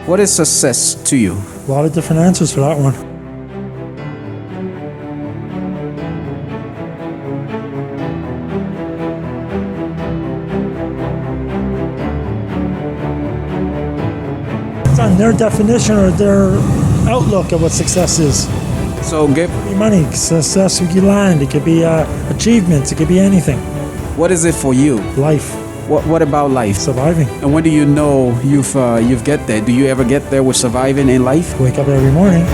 What is success to you? A lot of different answers for that one. It's on their definition or their outlook of what success is. So give, It could be money, success, it could be land, it could be achievements, it could be anything. what is it for you? Life, What about life? surviving. And when do you know you've get there? Do you ever get there with surviving in life? Wake up every morning.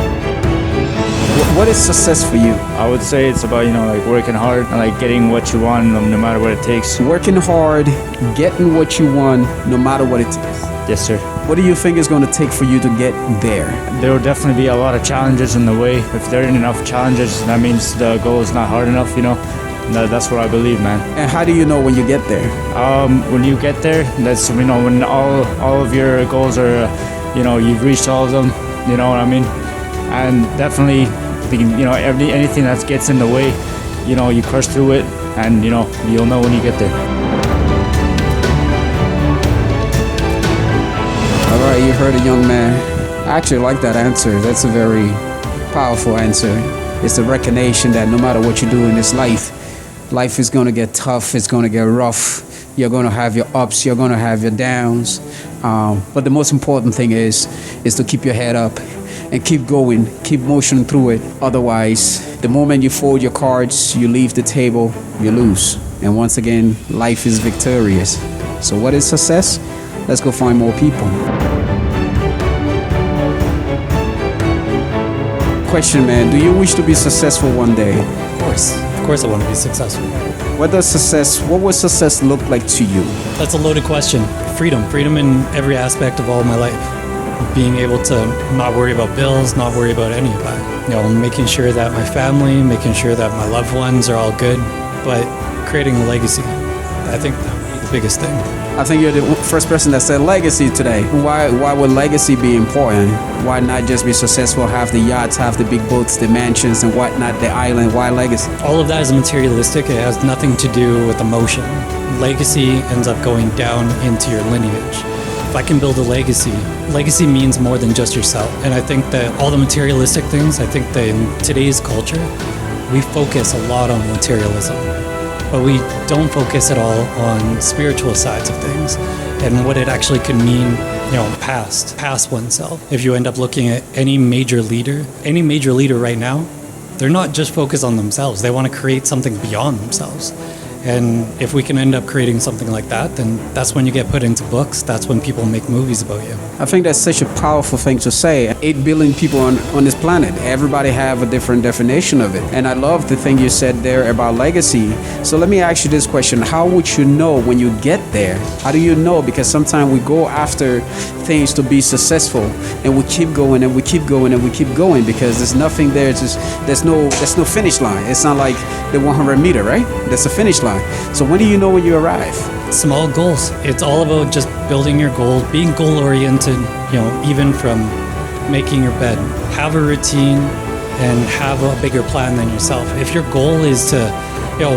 What is success for you? I would say it's about, like working hard and like getting what you want no matter what it takes. Working hard, getting what you want, no matter what it takes. Yes, sir. What do you think is going to take for you to get there? There will definitely be a lot of challenges in the way. If there aren't enough challenges, that means the goal is not hard enough, That's what I believe, man. And how do you know when you get there? When you get there, that's, when all of your goals are, you've reached all of them, you know what I mean? And definitely, anything that gets in the way, you crush through it and, you'll know when you get there. All right, you heard a young man. I actually like that answer. That's a very powerful answer. It's the recognition that no matter what you do in this life is going to get tough, it's going to get rough. You're going to have your ups, you're going to have your downs. But the most important thing is to keep your head up and keep going, keep motioning through it. Otherwise, the moment you fold your cards, you leave the table, you lose. And once again, life is victorious. So what is success? Let's go find more people. Question, man, do you wish to be successful one day? Of course I want to be successful. What would success look like to you? That's a loaded question. Freedom in every aspect of all my life. Being able to not worry about bills, not worry about any of that. Making sure that my family, making sure that my loved ones are all good, but creating a legacy. I think that would be the biggest thing. I think you're the first person that said legacy today. Why would legacy be important? Why not just be successful, have the yachts, have the big boats, the mansions and whatnot, the island? Why legacy? All of that is materialistic. It has nothing to do with emotion. Legacy ends up going down into your lineage. If I can build a legacy means more than just yourself. And I think that all the materialistic things, I think that in today's culture, we focus a lot on materialism. But we don't focus at all on spiritual sides of things and what it actually could mean, past oneself. If you end up looking at any major leader right now, they're not just focused on themselves. They want to create something beyond themselves. And if we can end up creating something like that, then that's when you get put into books. That's when people make movies about you. I think that's such a powerful thing to say. 8 billion people on this planet. Everybody have a different definition of it. And I love the thing you said there about legacy. So let me ask you this question. How would you know when you get there? How do you know? Because sometimes we go after things to be successful and we keep going and we keep going and we keep going because there's nothing there. There's no finish line. It's not like the 100-meter, right? There's a finish line. So when do you know when you arrive? Small goals. It's all about just building your goals, being goal oriented, even from making your bed. Have a routine and have a bigger plan than yourself. If your goal is to,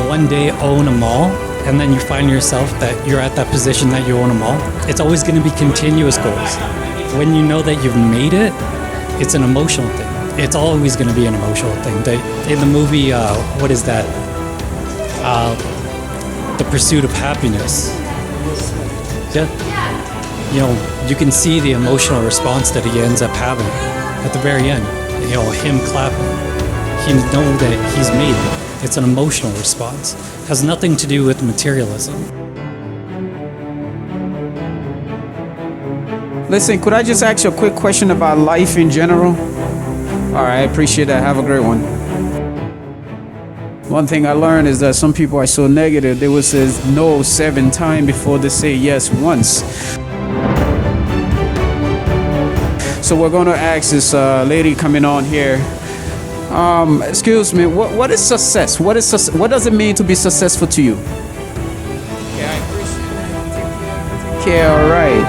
one day own a mall, and then you find yourself that you're at that position that you own a mall, it's always going to be continuous goals. When you know that you've made it, it's an emotional thing. It's always going to be an emotional thing. In the movie, what is that? The Pursuit of Happiness. Yeah. You can see the emotional response that he ends up having at the very end. Him clapping. He knows that he's made it. It's an emotional response. It has nothing to do with materialism. Listen, could I just ask you a quick question about life in general? All right, I appreciate that. Have a great one. One thing I learned is that some people are so negative, they will say no 7 times before they say yes once. So we're going to ask this lady coming on here. Excuse me, what is success? What does it mean to be successful to you? Yeah, I appreciate it. Take care, all right.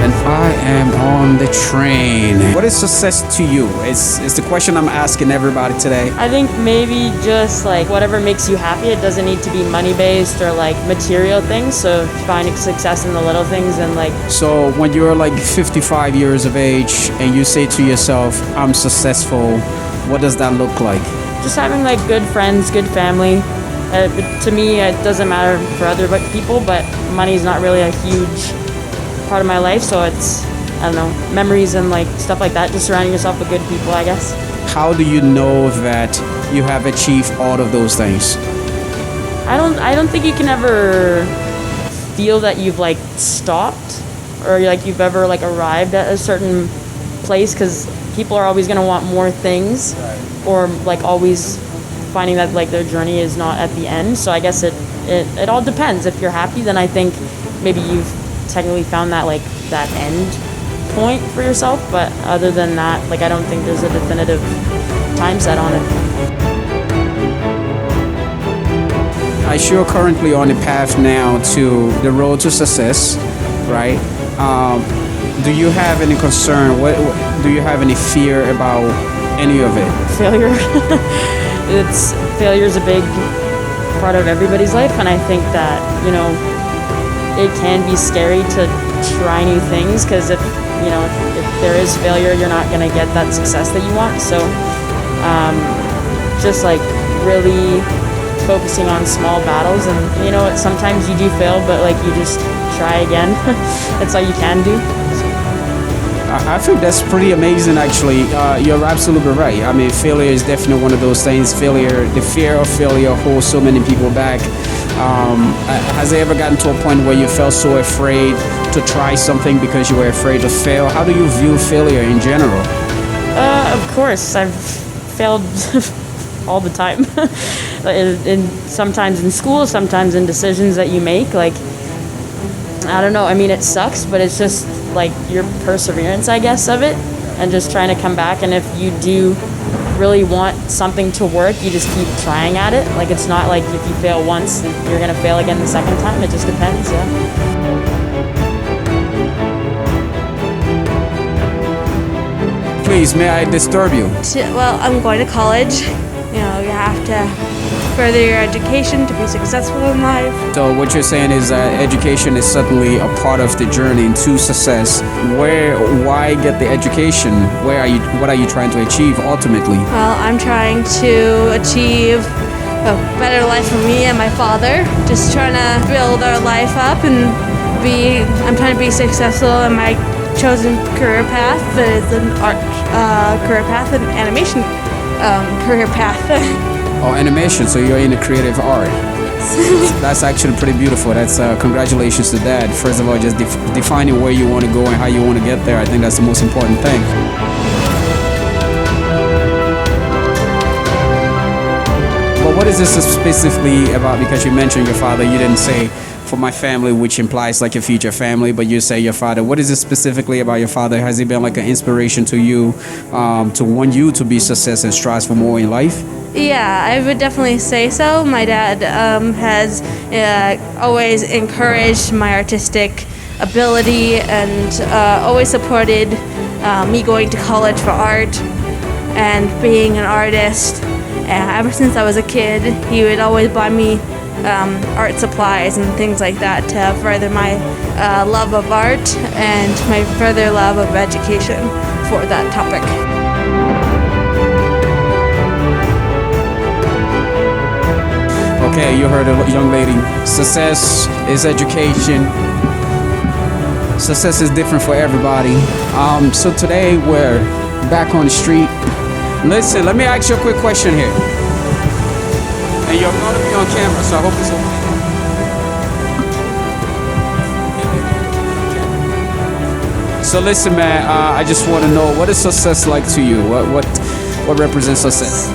And I am on the train. What is success to you? It's the question I'm asking everybody today. I think maybe just like whatever makes you happy. It doesn't need to be money based or like material things. So finding success in the little things and like. So when you're like 55 years of age and you say to yourself, I'm successful, what does that look like? Just having like good friends, good family. To me, it doesn't matter for other people, but money is not really a huge part of my life. So it's, I don't know, memories and like stuff like that. Just surrounding yourself with good people, I guess. How do you know that you have achieved all of those things? I don't think you can ever feel that you've like stopped or like you've ever like arrived at a certain place, because people are always going to want more things, or like always finding that like their journey is not at the end. So I guess it all depends. If you're happy, then I think maybe you've technically found that like that end point for yourself. But other than that, like I don't think there's a definitive time set on it. As you're currently on the path now to the road to success, right? Do you have any concern? Do you have any fear about any of it? Failure. Failure is a big part of everybody's life, and I think that, you know, it can be scary to try new things, because if there is failure, you're not going to get that success that you want. So just like really focusing on small battles, and you know, sometimes you do fail, but like you just try again. That's all you can do. I think that's pretty amazing, actually. You're absolutely right. I mean, failure is definitely one of those things. The fear of failure holds so many people back. Has it ever gotten to a point where you felt so afraid to try something because you were afraid to fail? How do you view failure in general? Of course, I've failed all the time. Sometimes in school, sometimes in decisions that you make. Like, I don't know. I mean, it sucks, but it's just like your perseverance, I guess, of it, and just trying to come back. And if you do really want something to work, you just keep trying at it. Like, it's not like if you fail once, you're gonna fail again the second time. It just depends, yeah. Please, may I disturb you? Well, I'm going to college. You know, you have to further your education to be successful in life. So what you're saying is that education is certainly a part of the journey to success. Why get the education? What are you trying to achieve ultimately? Well, I'm trying to achieve a better life for me and my father. Just trying to build our life up and I'm trying to be successful in my chosen career path, that is an art career path and animation career path. Oh, animation, so you're into creative art. That's actually pretty beautiful. That's congratulations to that. First of all, just defining where you want to go and how you want to get there. I think that's the most important thing. But what is this specifically about? Because you mentioned your father, you didn't say for my family, which implies like your future family, but you say your father. What is it specifically about your father? Has he been like an inspiration to you, to want you to be success and strive for more in life? Yeah, I would definitely say so. My dad has always encouraged my artistic ability and always supported me going to college for art and being an artist. Ever since I was a kid, he would always buy me art supplies and things like that to further my love of art and my further love of education for that topic. Okay, you heard a young lady. Success is education. Success is different for everybody. So today we're back on the street. Listen, let me ask you a quick question here. And you're going to be on camera, so I hope it's okay. So listen, man, I just want to know, what is success like to you? What represents success?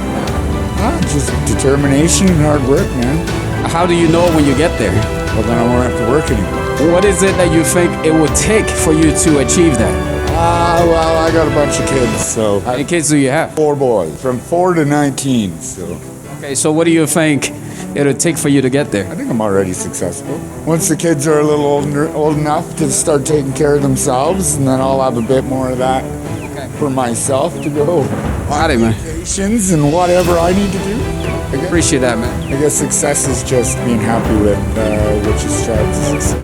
Just determination and hard work, man. How do you know when you get there? Well, then I won't have to work anymore. What is it that you think it would take for you to achieve that? Well, I got a bunch of kids, so... How many kids do you have? 4 boys, from 4 to 19, so... Okay, so what do you think it'll take for you to get there? I think I'm already successful. Once the kids are a little old enough to start taking care of themselves, and then I'll have a bit more of that for myself to go Got it, man. vacations and whatever I need to do. Appreciate that, man. I guess success is just being happy with what you strive to succeed.